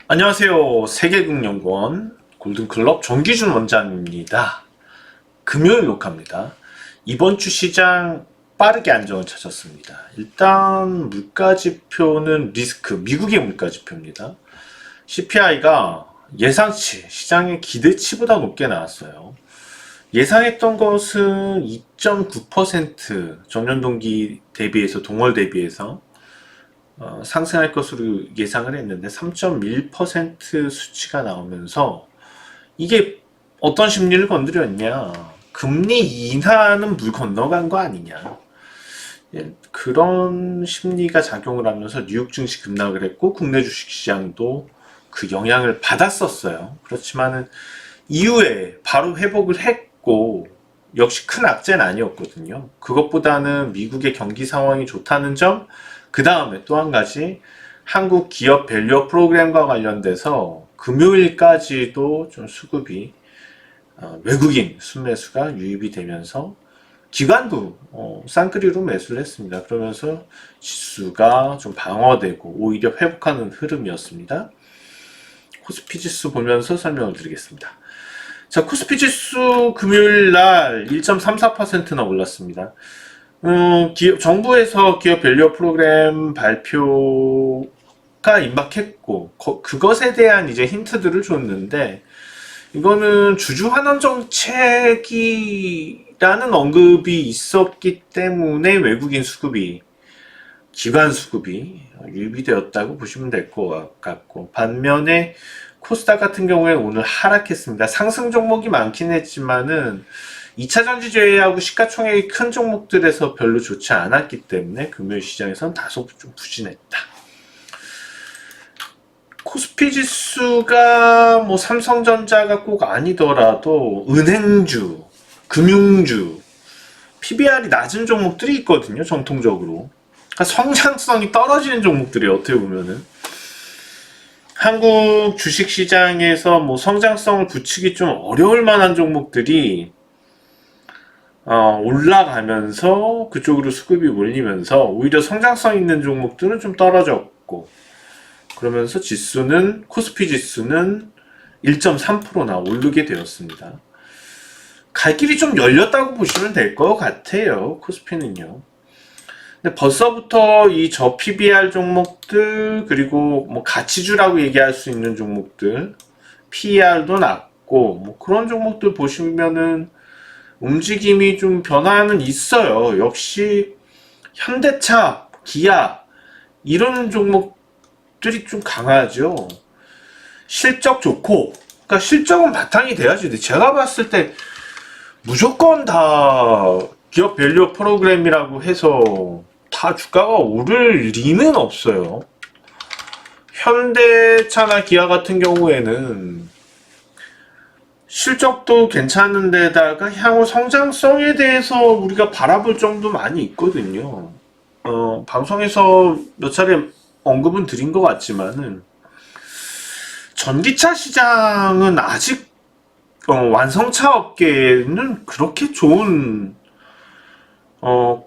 안녕하세요. 세계국연구원 골든클럽 정기준 원장입니다. 금요일 녹화입니다. 이번 주 시장 빠르게 안정을 찾았습니다. 일단 물가지표는 미국의 물가지표입니다. CPI가 예상치, 시장의 기대치보다 높게 나왔어요. 예상했던 것은 2.9% 전년 동기 대비해서, 동월 대비해서 상승할 것으로 예상을 했는데 3.1% 수치가 나오면서 이게 어떤 심리를 건드렸냐, 금리 인하는 물 건너간 거 아니냐, 그런 심리가 작용을 하면서 뉴욕 증시 급락을 했고 국내 주식시장도 그 영향을 받았었어요. 그렇지만은 이후에 바로 회복을 했고 역시 큰 악재는 아니었거든요. 그것보다는 미국의 경기 상황이 좋다는 점, 그 다음에 또 한 가지, 한국 기업 밸류업 프로그램과 관련돼서 금요일까지도 좀 수급이, 외국인 순매수가 유입이 되면서 기관도 쌍끌이로 매수를 했습니다. 그러면서 지수가 좀 방어되고 오히려 회복하는 흐름이었습니다. 코스피 지수 보면서 설명을 드리겠습니다. 자, 코스피 지수 금요일 날 1.34%나 올랐습니다. 정부에서 기업 밸류업 프로그램 발표가 임박했고, 그것에 대한 이제 힌트들을 줬는데, 이거는 주주 환원 정책이라는 언급이 있었기 때문에 외국인 수급이, 기관 수급이 유입이 되었다고 보시면 될 것 같고, 반면에 코스닥 같은 경우에는 오늘 하락했습니다. 상승 종목이 많긴 했지만은 2차전지 제외하고 시가총액이 큰 종목들에서 별로 좋지 않았기 때문에 금요일 시장에서는 다소 좀 부진했다. 코스피 지수가 뭐 삼성전자가 꼭 아니더라도 은행주, 금융주, PBR이 낮은 종목들이 있거든요. 전통적으로. 그러니까 성장성이 떨어지는 종목들이 어떻게 보면은 한국 주식시장에서 뭐 성장성을 붙이기 좀 어려울 만한 종목들이 올라가면서 그쪽으로 수급이 몰리면서 오히려 성장성 있는 종목들은 좀 떨어졌고, 그러면서 지수는, 코스피 지수는 1.3%나 오르게 되었습니다. 갈 길이 좀 열렸다고 보시면 될 것 같아요. 코스피는요. 근데 벌써부터 이 저 PBR 종목들, 그리고 뭐 가치주라고 얘기할 수 있는 종목들, PER도 낮고 뭐 그런 종목들 보시면은 움직임이 좀 변화는 있어요. 역시 현대차, 기아 이런 종목들이 좀 강하죠. 실적 좋고, 그러니까 실적은 바탕이 돼야지. 근데 제가 봤을 때 무조건 다 기업 밸류 프로그램이라고 해서 다 주가가 오를 리는 없어요. 현대차나 기아 같은 경우에는 실적도 괜찮은데다가 향후 성장성에 대해서 우리가 바라볼 점도 많이 있거든요. 방송에서 몇 차례 언급은 드린 것 같지만은 전기차 시장은 아직 완성차 업계는 그렇게 좋은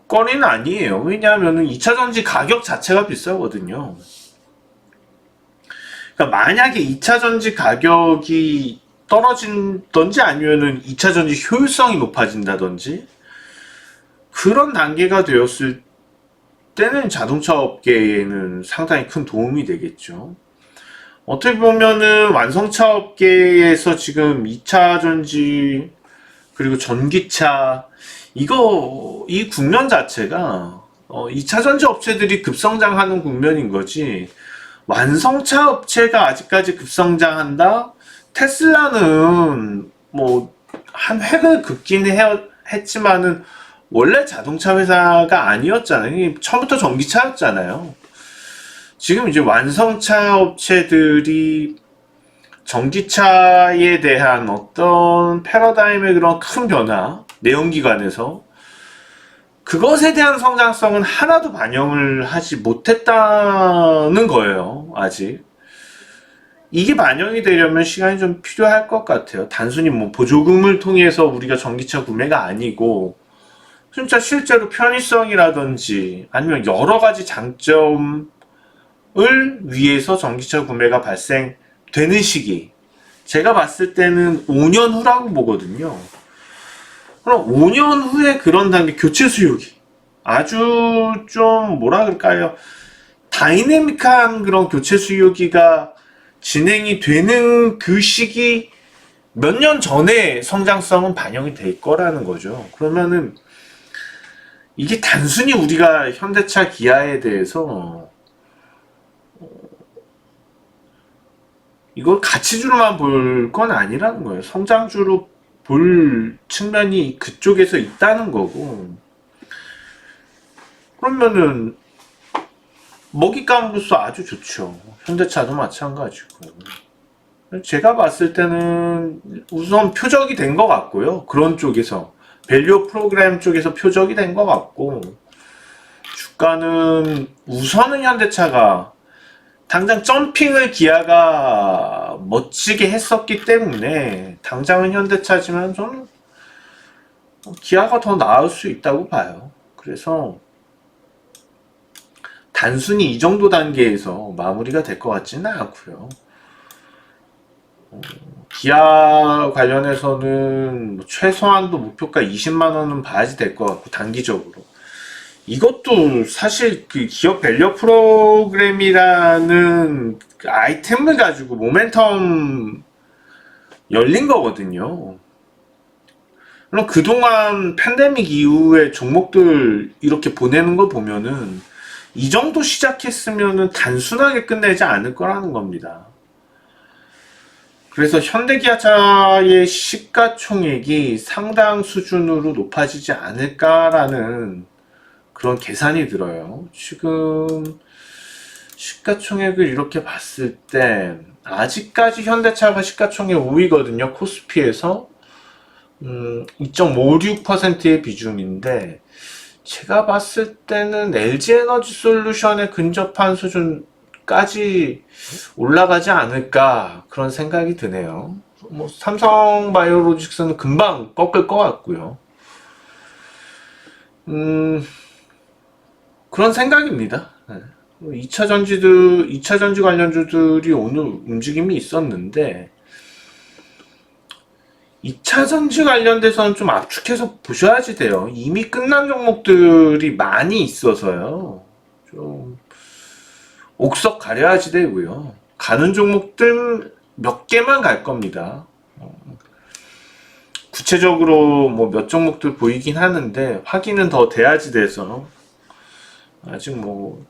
거리는 아니에요. 왜냐하면 2차 전지 가격 자체가 비싸거든요. 그러니까 만약에 2차 전지 가격이 떨어진던지 아니면은 2차 전지 효율성이 높아진다든지 그런 단계가 되었을 때는 자동차 업계에는 상당히 큰 도움이 되겠죠. 어떻게 보면은 완성차 업계에서 지금 2차 전지 그리고 전기차, 이 국면 자체가 2차 전지 업체들이 급성장하는 국면인 거지, 완성차 업체가 아직까지 급성장한다? 테슬라는 뭐 한 획을 긋긴 했지만은 원래 자동차 회사가 아니었잖아요. 처음부터 전기차였잖아요. 지금 이제 완성차 업체들이 전기차에 대한 어떤 패러다임의 그런 큰 변화, 내연기관에서 그것에 대한 성장성은 하나도 반영을 하지 못했다는 거예요. 아직 이게 반영이 되려면 시간이 좀 필요할 것 같아요. 단순히 뭐 보조금을 통해서 우리가 전기차 구매가 아니고 진짜 실제로 편의성이라든지 아니면 여러 가지 장점을 위해서 전기차 구매가 발생하는 되는 시기, 제가 봤을 때는 5년 후라고 보거든요. 그럼 5년 후에 그런 단계, 교체 수요기 아주 좀 뭐라 그럴까요, 다이내믹한 그런 교체 수요기가 진행이 되는 그 시기 몇 년 전에 성장성은 반영이 될 거라는 거죠. 그러면은 이게 단순히 우리가 현대차, 기아에 대해서 이걸 가치주로만 볼 건 아니라는 거예요. 성장주로 볼 측면이 그쪽에서 있다는 거고, 그러면은 먹잇감으로서 아주 좋죠. 현대차도 마찬가지고. 제가 봤을 때는 우선 표적이 된 것 같고요. 그런 쪽에서 밸류 프로그램 쪽에서 표적이 된 것 같고, 주가는 우선은 현대차가 당장 점핑을 기아가 멋지게 했었기 때문에 당장은 현대차지만 저는 기아가 더 나을 수 있다고 봐요. 그래서 단순히 이 정도 단계에서 마무리가 될 것 같지는 않고요. 기아 관련해서는 뭐 최소한도 목표가 20만원은 봐야지 될 것 같고, 단기적으로. 이것도 사실 그 기업 밸류 프로그램이라는 그 아이템을 가지고 모멘텀 열린 거거든요. 그럼 그동안 팬데믹 이후에 종목들 이렇게 보내는 거 보면은 이 정도 시작했으면은 단순하게 끝내지 않을 거라는 겁니다. 그래서 현대기아차의 시가총액이 상당 수준으로 높아지지 않을까라는 그런 계산이 들어요. 지금 시가총액을 이렇게 봤을 때 아직까지 현대차가 시가총액 5위거든요. 코스피에서 2.56%의 비중인데, 제가 봤을 때는 LG에너지솔루션에 근접한 수준까지 올라가지 않을까, 그런 생각이 드네요. 뭐 삼성바이오로직스는 금방 꺾을 것 같고요. 그런 생각입니다. 2차전지 관련주들이 오늘 움직임이 있었는데, 2차전지 관련돼서는 좀 압축해서 보셔야지 돼요. 이미 끝난 종목들이 많이 있어서요. 좀 옥석 가려야지 되고요. 가는 종목들 몇 개만 갈 겁니다. 구체적으로 뭐 몇 종목들 보이긴 하는데 확인은 더 돼야지 돼서 아직 뭐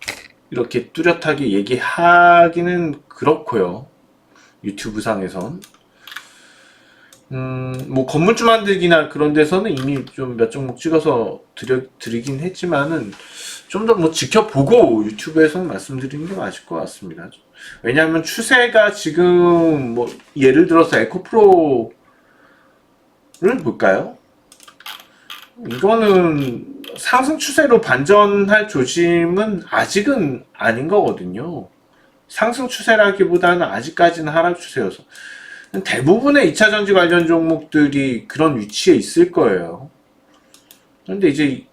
이렇게 뚜렷하게 얘기하기는 그렇고요. 유튜브 상에선. 뭐 건물주 만들기나 그런 데서는 이미 좀 몇 종목 찍어서 드리긴 했지만은 좀 더 뭐 지켜보고 유튜브에서는 말씀드리는 게 맞을 것 같습니다. 왜냐하면 추세가 지금 뭐 예를 들어서 에코프로를 볼까요? 이거는 상승 추세로 반전할 조짐은 아직은 아닌 거거든요. 상승 추세라기보다는 아직까지는 하락 추세여서 대부분의 2차전지 관련 종목들이 그런 위치에 있을 거예요. 그런데 이제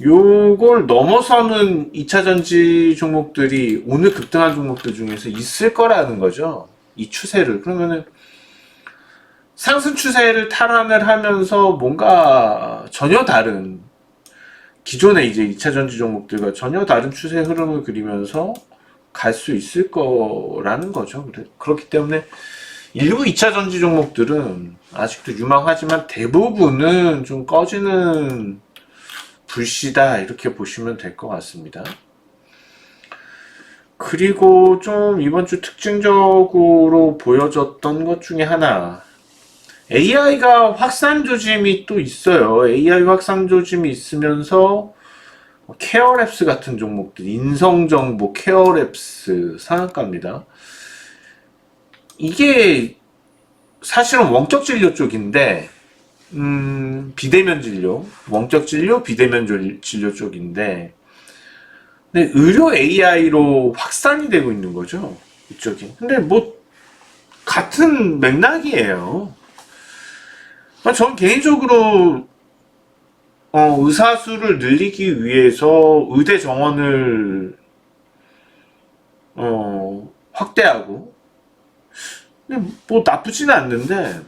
요걸 넘어서는 2차전지 종목들이 오늘 급등한 종목들 중에서 있을 거라는 거죠. 이 추세를. 그러면은 상승 추세를 탈환을 하면서 뭔가 전혀 다른, 기존의 이제 2차전지 종목들과 전혀 다른 추세 흐름을 그리면서 갈 수 있을 거라는 거죠. 그렇기 때문에 일부 2차전지 종목들은 아직도 유망하지만 대부분은 좀 꺼지는 불씨다, 이렇게 보시면 될 것 같습니다. 그리고 좀 이번 주 특징적으로 보여졌던 것 중에 하나, AI가 확산 조짐이 또 있어요. AI 확산 조짐이 있으면서 케어랩스 같은 종목들, 인성정보, 케어랩스 상한가입니다. 이게 사실은 원격 진료 쪽인데, 비대면 진료, 원격 진료, 비대면 진료 쪽인데, 근데 의료 AI로 확산이 되고 있는 거죠, 이쪽이. 근데 뭐 같은 맥락이에요. 전 개인적으로 의사 수를 늘리기 위해서 의대 정원을 확대하고 근데 뭐 나쁘지는 않는데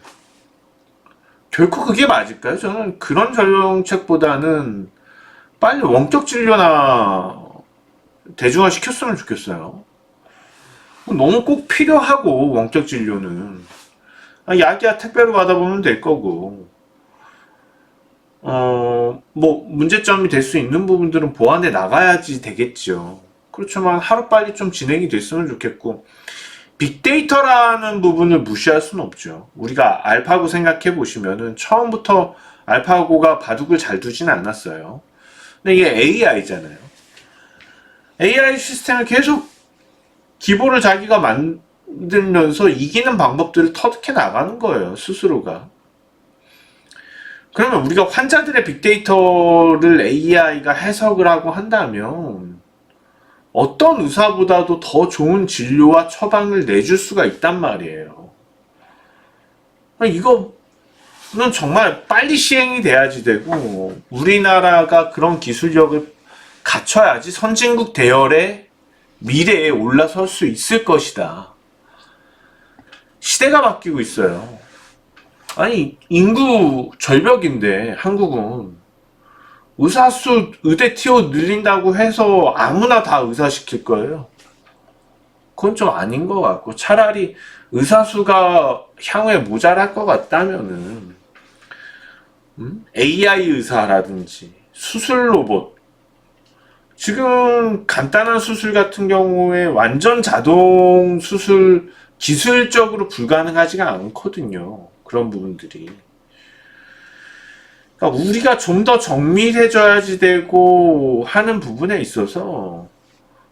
결코 그게 맞을까요? 저는 그런 정책보다는 빨리 원격 진료나 대중화 시켰으면 좋겠어요. 너무 꼭 필요하고 원격 진료는 약이야 택배로 받아보면 될 거고 뭐 문제점이 될 수 있는 부분들은 보완해 나가야지 되겠죠. 그렇지만 하루빨리 좀 진행이 됐으면 좋겠고 빅데이터라는 부분을 무시할 수는 없죠. 우리가 알파고 생각해 보시면은 처음부터 알파고가 바둑을 잘 두진 않았어요. 근데 이게 AI잖아요. AI 시스템을 계속 기보를 자기가 만들면서 이기는 방법들을 터득해 나가는 거예요. 스스로가. 그러면 우리가 환자들의 빅데이터를 AI가 해석을 하고 한다면 어떤 의사보다도 더 좋은 진료와 처방을 내줄 수가 있단 말이에요. 이거는 정말 빨리 시행이 돼야지 되고 우리나라가 그런 기술력을 갖춰야지 선진국 대열의 미래에 올라설 수 있을 것이다. 시대가 바뀌고 있어요. 아니 인구 절벽인데 한국은 의사수 의대 티오 늘린다고 해서 아무나 다 의사 시킬 거예요. 그건 좀 아닌 것 같고 차라리 의사수가 향후에 모자랄 것 같다면은 AI 의사라든지 수술 로봇 지금 간단한 수술 같은 경우에 완전 자동 수술 기술적으로 불가능하지가 않거든요. 그런 부분들이. 그러니까 우리가 좀 더 정밀해져야지 되고 하는 부분에 있어서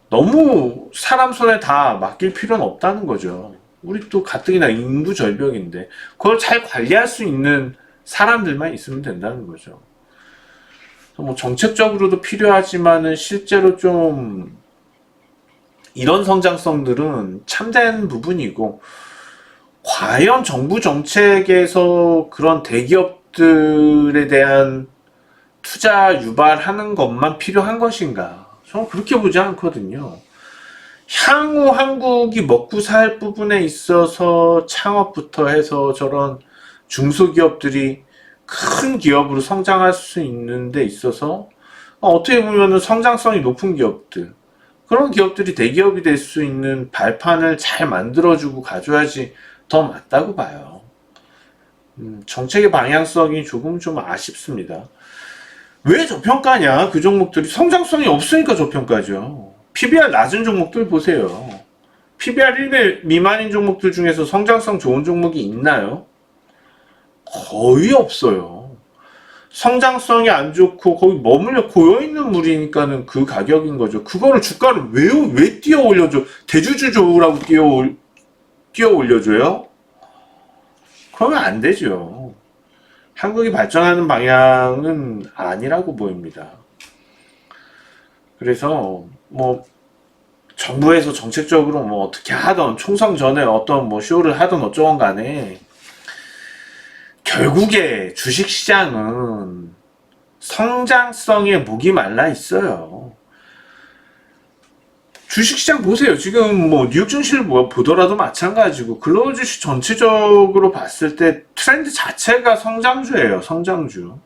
너무 사람 손에 다 맡길 필요는 없다는 거죠. 우리 또 가뜩이나 인구 절벽인데 그걸 잘 관리할 수 있는 사람들만 있으면 된다는 거죠. 뭐 정책적으로도 필요하지만은 실제로 좀 이런 성장성들은 참된 부분이고 과연 정부 정책에서 그런 대기업들에 대한 투자 유발하는 것만 필요한 것인가? 저는 그렇게 보지 않거든요. 향후 한국이 먹고 살 부분에 있어서 창업부터 해서 저런 중소기업들이 큰 기업으로 성장할 수 있는 데 있어서 어떻게 보면 성장성이 높은 기업들 그런 기업들이 대기업이 될 수 있는 발판을 잘 만들어주고 가져야지 더 맞다고 봐요. 정책의 방향성이 조금 좀 아쉽습니다. 왜 저평가냐? 그 종목들이 성장성이 없으니까 저평가죠. PBR 낮은 종목들 보세요. PBR 1배 미만인 종목들 중에서 성장성 좋은 종목이 있나요? 거의 없어요. 성장성이 안 좋고 거기 머물러 고여있는 물이니까는 그 가격인 거죠. 그거를 주가를 왜 뛰어 올려줘? 대주주주라고 뛰어 올려줘요? 그러면 안 되죠. 한국이 발전하는 방향은 아니라고 보입니다. 그래서 뭐 정부에서 정책적으로 뭐 어떻게 하던 총선 전에 어떤 뭐 쇼를 하던 어쩌건 간에 결국에 주식시장은 성장성에 목이 말라 있어요. 주식시장 보세요. 지금 뭐 뉴욕 증시를 보더라도 마찬가지고 글로벌 주식 전체적으로 봤을 때 트렌드 자체가 성장주예요. 성장주.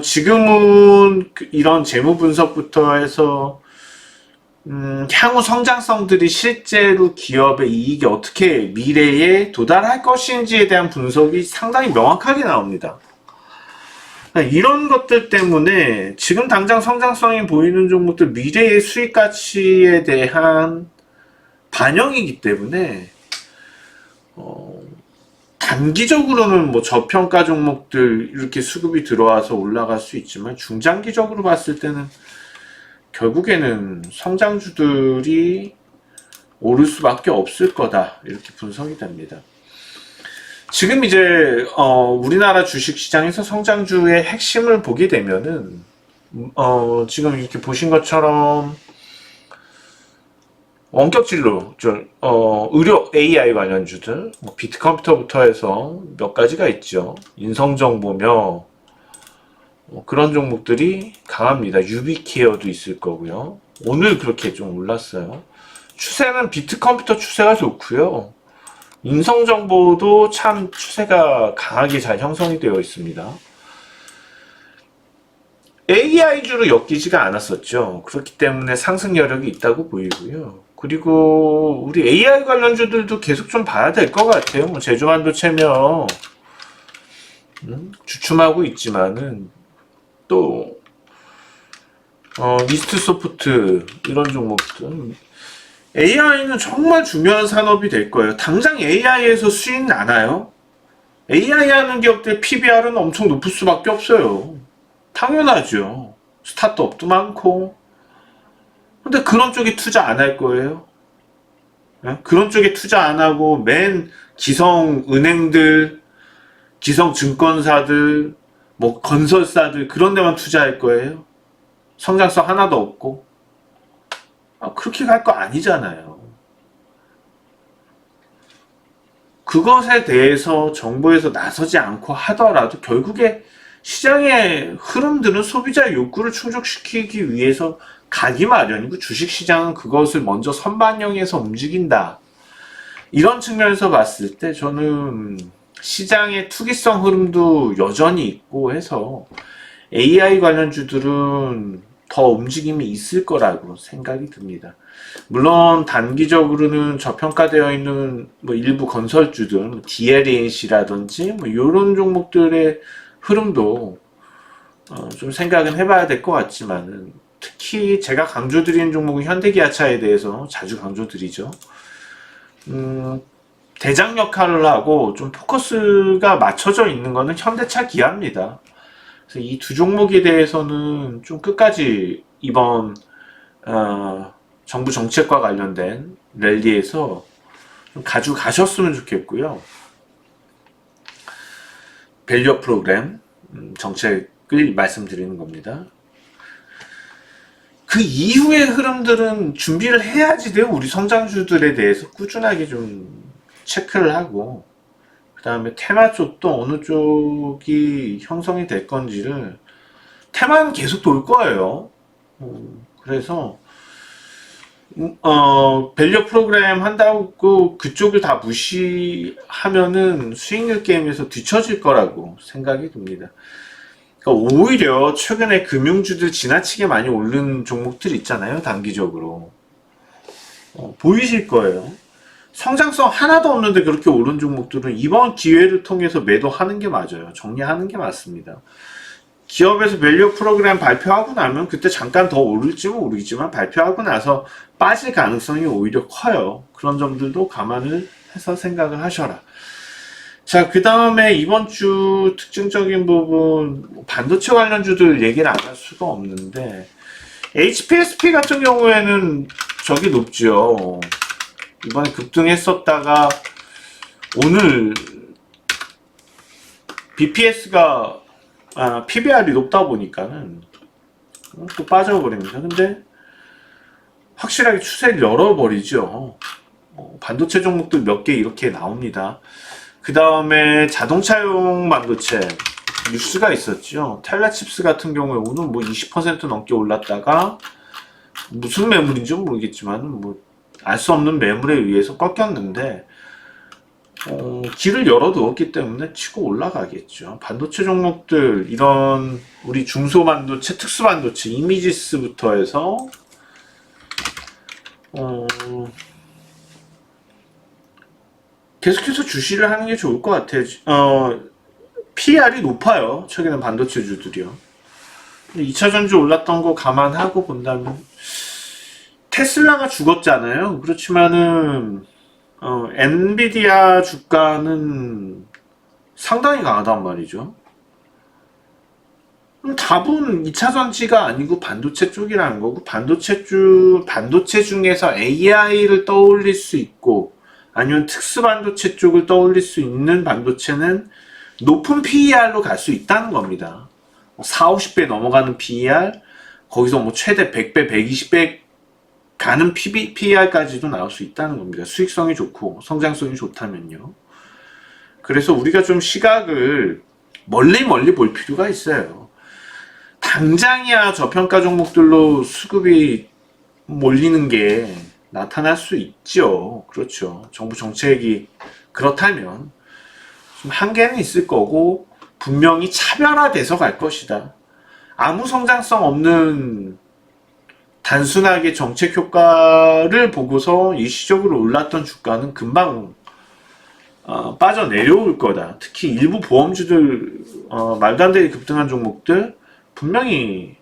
지금은 이런 재무 분석부터 해서 향후 성장성들이 실제로 기업의 이익이 어떻게 미래에 도달할 것인지에 대한 분석이 상당히 명확하게 나옵니다. 이런 것들 때문에 지금 당장 성장성이 보이는 종목들 미래의 수익 가치에 대한 반영이기 때문에 단기적으로는 뭐 저평가 종목들 이렇게 수급이 들어와서 올라갈 수 있지만 중장기적으로 봤을 때는 결국에는 성장주들이 오를 수밖에 없을 거다 이렇게 분석이 됩니다. 지금 이제 우리나라 주식시장에서 성장주의 핵심을 보게 되면은 지금 이렇게 보신 것처럼 원격진로, 의료 AI 관련주들, 뭐 비트컴퓨터부터 해서 몇 가지가 있죠. 인성정보며 그런 종목들이 강합니다. 유비케어도 있을 거고요. 오늘 그렇게 좀 올랐어요. 추세는 비트컴퓨터 추세가 좋고요. 인성정보도 참 추세가 강하게 잘 형성이 되어 있습니다. AI주로 엮이지가 않았었죠. 그렇기 때문에 상승 여력이 있다고 보이고요. 그리고 우리 AI 관련주들도 계속 좀 봐야 될 것 같아요. 뭐 제주반도체며 주춤하고 있지만은 또 이스트소프트 이런 종목들 AI는 정말 중요한 산업이 될 거예요. 당장 AI에서 수익 나나요? AI 하는 기업들 PBR은 엄청 높을 수밖에 없어요. 당연하죠. 스타트업도 많고. 근데 그런 쪽에 투자 안 할 거예요? 네? 그런 쪽에 투자 안 하고 맨 기성은행들, 기성증권사들, 뭐 건설사들 그런 데만 투자할 거예요? 성장성 하나도 없고. 그렇게 갈 거 아니잖아요. 그것에 대해서 정부에서 나서지 않고 하더라도 결국에 시장의 흐름들은 소비자 욕구를 충족시키기 위해서 가기 마련이고 주식시장은 그것을 먼저 선반영해서 움직인다. 이런 측면에서 봤을 때 저는 시장의 투기성 흐름도 여전히 있고 해서 AI 관련주들은 더 움직임이 있을 거라고 생각이 듭니다. 물론 단기적으로는 저평가되어 있는 뭐 일부 건설주들, 뭐 DLNC라든지 뭐 이런 종목들의 흐름도 좀 생각은 해봐야 될 것 같지만 특히 제가 강조드리는 종목은 현대기아차에 대해서 자주 강조드리죠. 대장 역할을 하고 좀 포커스가 맞춰져 있는 거는 현대차 기아입니다. 그래서 이 두 종목에 대해서는 좀 끝까지 이번 정부 정책과 관련된 랠리에서 좀 가져가셨으면 좋겠고요. 밸류업 프로그램 정책을 말씀드리는 겁니다. 그 이후의 흐름들은 준비를 해야지 돼요. 우리 성장주들에 대해서 꾸준하게 좀 체크를 하고 그 다음에 테마 쪽도 어느 쪽이 형성이 될 건지를 테마는 계속 돌 거예요. 그래서 밸류 프로그램 한다고 그쪽을 다 무시하면은 수익률 게임에서 뒤처질 거라고 생각이 듭니다. 그러니까 오히려 최근에 금융주들 지나치게 많이 오른 종목들 있잖아요. 단기적으로 보이실 거예요. 성장성 하나도 없는데 그렇게 오른 종목들은 이번 기회를 통해서 매도하는 게 맞아요. 정리하는 게 맞습니다. 기업에서 밸류 프로그램 발표하고 나면 그때 잠깐 더 오를지 모르겠지만 발표하고 나서 빠질 가능성이 오히려 커요. 그런 점들도 감안을 해서 생각을 하셔라. 자, 그 다음에 이번 주 특징적인 부분 반도체 관련주들 얘기를 안 할 수가 없는데 HPSP 같은 경우에는 저기 높죠. 이번에 급등했었다가 오늘 BPS가 PBR이 높다 보니까는 또 빠져버립니다. 근데 확실하게 추세를 열어버리죠. 반도체 종목들 몇 개 이렇게 나옵니다. 그 다음에 자동차용 반도체 뉴스가 있었죠. 텔라칩스 같은 경우에 오늘 뭐 20% 넘게 올랐다가 무슨 매물인지 모르겠지만 뭐 알 수 없는 매물에 의해서 꺾였는데 길을 열어두었기 때문에 치고 올라가겠죠. 반도체 종목들 이런 우리 중소반도체, 특수반도체, 이미지스부터 해서 계속해서 주시를 하는 게 좋을 것 같아요. PR이 높아요. 최근에 반도체주들이요. 2차전지 올랐던 거 감안하고 본다면 테슬라가 죽었잖아요. 그렇지만은 엔비디아 주가는 상당히 강하단 말이죠. 그럼 답은 2차전지가 아니고 반도체 쪽이라는 거고 반도체 중에서 AI를 떠올릴 수 있고 아니면 특수반도체 쪽을 떠올릴 수 있는 반도체는 높은 PER로 갈 수 있다는 겁니다. 4, 50배 넘어가는 PER, 거기서 뭐 최대 100배, 120배 가는 PER까지도 나올 수 있다는 겁니다. 수익성이 좋고 성장성이 좋다면요. 그래서 우리가 좀 시각을 멀리 볼 필요가 있어요. 당장이야 저평가 종목들로 수급이 몰리는 게 나타날 수 있죠. 그렇죠. 정부 정책이 그렇다면 좀 한계는 있을 거고 분명히 차별화돼서 갈 것이다. 아무 성장성 없는 단순하게 정책 효과를 보고서 일시적으로 올랐던 주가는 금방 빠져내려올 거다. 특히 일부 보험주들 말도 안 되게 급등한 종목들 분명히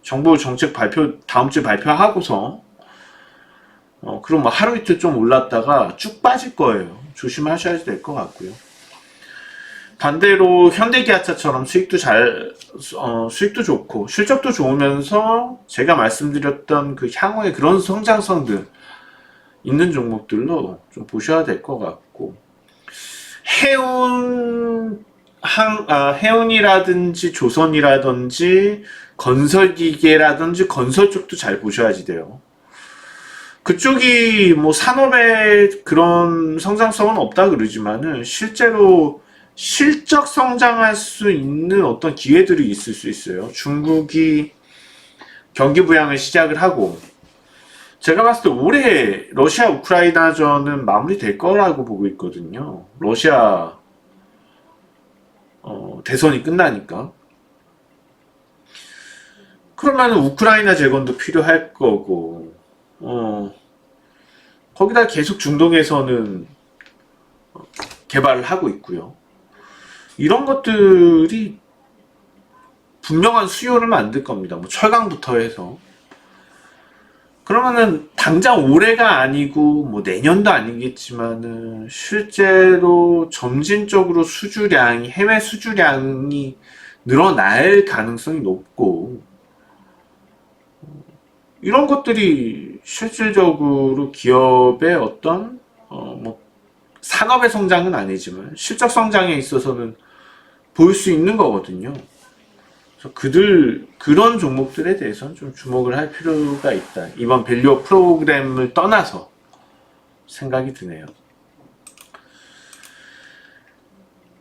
정부 정책 발표 다음 주에 발표하고서 그럼 뭐 하루 이틀 좀 올랐다가 쭉 빠질 거예요. 조심하셔야 될 것 같고요. 반대로 현대기아차처럼 수익도 좋고 실적도 좋으면서 제가 말씀드렸던 그 향후에 그런 성장성들 있는 종목들로 좀 보셔야 될 것 같고 해운이라든지 조선이라든지 건설기계라든지 건설 쪽도 잘 보셔야지 돼요. 그쪽이 뭐 산업에 그런 성장성은 없다 그러지만은 실제로 실적 성장할 수 있는 어떤 기회들이 있을 수 있어요. 중국이 경기 부양을 시작을 하고 제가 봤을 때 올해 러시아 우크라이나전은 마무리될 거라고 보고 있거든요. 러시아 대선이 끝나니까. 그러면 우크라이나 재건도 필요할 거고 거기다 계속 중동에서는 개발을 하고 있고요. 이런 것들이 분명한 수요를 만들 겁니다. 뭐 철강부터 해서. 그러면은 당장 올해가 아니고 뭐 내년도 아니겠지만은 실제로 점진적으로 해외 수주량이 늘어날 가능성이 높고 이런 것들이 실질적으로 기업의 어떤 뭐 산업의 성장은 아니지만 실적 성장에 있어서는 보일 수 있는 거거든요. 그래서 그런 종목들에 대해서는 좀 주목을 할 필요가 있다. 이번 밸류업 프로그램을 떠나서 생각이 드네요.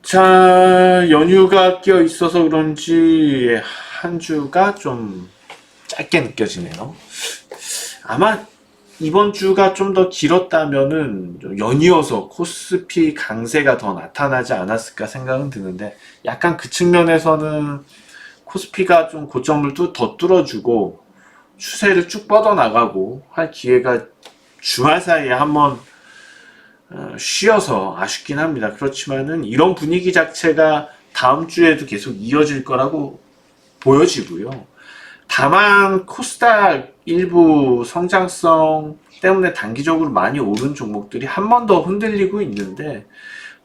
자, 연휴가 껴 있어서 그런지 한 주가 좀 짧게 느껴지네요. 아마 이번 주가 좀 더 길었다면은 연이어서 코스피 강세가 더 나타나지 않았을까 생각은 드는데 약간 그 측면에서는 코스피가 좀 고점을 더 뚫어주고 추세를 쭉 뻗어나가고 할 기회가 주말 사이에 한번 쉬어서 아쉽긴 합니다. 그렇지만은 이런 분위기 자체가 다음 주에도 계속 이어질 거라고 보여지고요. 다만 코스닥 일부 성장성 때문에 단기적으로 많이 오른 종목들이 한 번 더 흔들리고 있는데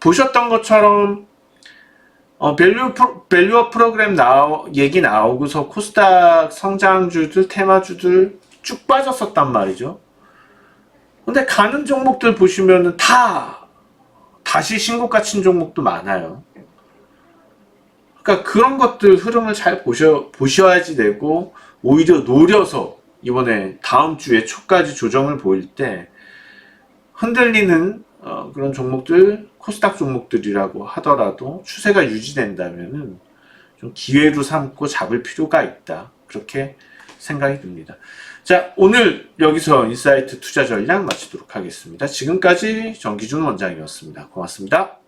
보셨던 것처럼 밸류업 프로그램 얘기 나오고서 코스닥 성장주들 테마주들 쭉 빠졌었단 말이죠. 근데 가는 종목들 보시면은 다시 신고가 친 종목도 많아요. 그러니까 그런 것들 흐름을 잘 보셔야지 되고 오히려 노려서 이번에 다음 주에 초까지 조정을 보일 때 흔들리는 그런 종목들 코스닥 종목들이라고 하더라도 추세가 유지된다면은 좀 기회로 삼고 잡을 필요가 있다. 그렇게 생각이 듭니다. 자, 오늘 여기서 인사이트 투자 전략 마치도록 하겠습니다. 지금까지 정기준 원장이었습니다. 고맙습니다.